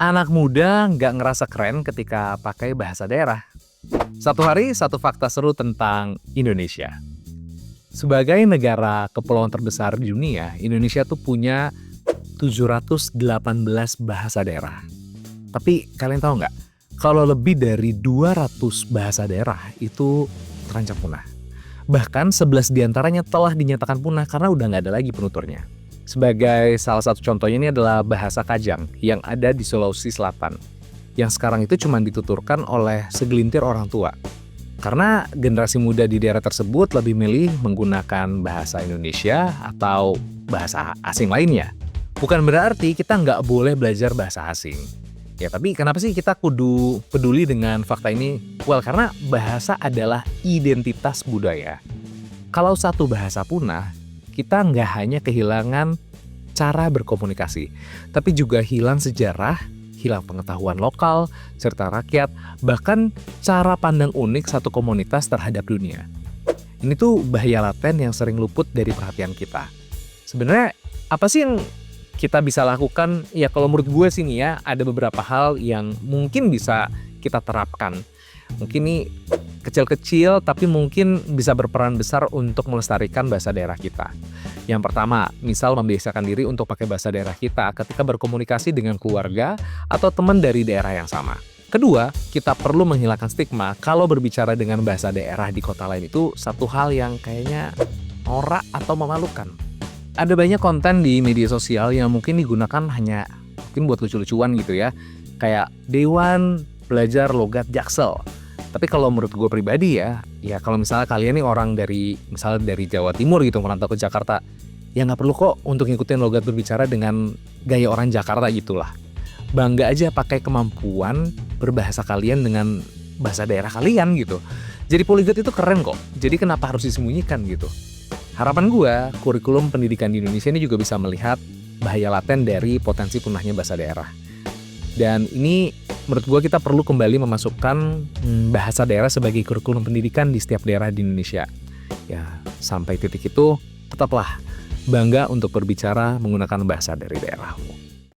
Anak muda nggak ngerasa keren ketika pakai bahasa daerah. Satu hari, satu fakta seru tentang Indonesia. Sebagai negara kepulauan terbesar di dunia, Indonesia tuh punya 718 bahasa daerah. Tapi kalian tahu nggak, kalau lebih dari 200 bahasa daerah itu terancam punah. Bahkan 11 diantaranya telah dinyatakan punah karena udah nggak ada lagi penuturnya. Sebagai salah satu contohnya ini adalah bahasa Kajang yang ada di Sulawesi Selatan. Yang sekarang itu cuma dituturkan oleh segelintir orang tua. Karena generasi muda di daerah tersebut lebih milih menggunakan bahasa Indonesia atau bahasa asing lainnya. Bukan berarti kita nggak boleh belajar bahasa asing. Ya tapi kenapa sih kita kudu peduli dengan fakta ini? Well, karena bahasa adalah identitas budaya. Kalau satu bahasa punah, kita nggak hanya kehilangan cara berkomunikasi, tapi juga hilang sejarah, hilang pengetahuan lokal, serta rakyat, bahkan cara pandang unik satu komunitas terhadap dunia. Ini tuh bahaya laten yang sering luput dari perhatian kita. Sebenarnya apa sih yang kita bisa lakukan? Ya kalau menurut gue sih nih ya, ada beberapa hal yang mungkin bisa kita terapkan. Mungkin nih kecil-kecil tapi mungkin bisa berperan besar untuk melestarikan bahasa daerah kita. Yang pertama, misal membiasakan diri untuk pakai bahasa daerah kita ketika berkomunikasi dengan keluarga atau teman dari daerah yang sama. Kedua, kita perlu menghilangkan stigma kalau berbicara dengan bahasa daerah di kota lain itu satu hal yang kayaknya norak atau memalukan. Ada banyak konten di media sosial yang mungkin digunakan hanya mungkin buat lucu-lucuan gitu ya. Kayak Dewan belajar logat Jaksel. Tapi kalau menurut gue pribadi ya kalau misalnya kalian nih orang misalnya dari Jawa Timur gitu merantau ke Jakarta, ya nggak perlu kok untuk ngikutin logat berbicara dengan gaya orang Jakarta gitulah. Bangga aja pakai kemampuan berbahasa kalian dengan bahasa daerah kalian gitu. Jadi polyglot itu keren kok, jadi kenapa harus disembunyikan gitu. Harapan gue, kurikulum pendidikan di Indonesia ini juga bisa melihat bahaya laten dari potensi punahnya bahasa daerah. Dan ini menurut gue kita perlu kembali memasukkan bahasa daerah sebagai kurikulum pendidikan di setiap daerah di Indonesia. Ya, sampai titik itu tetaplah bangga untuk berbicara menggunakan bahasa dari daerahmu.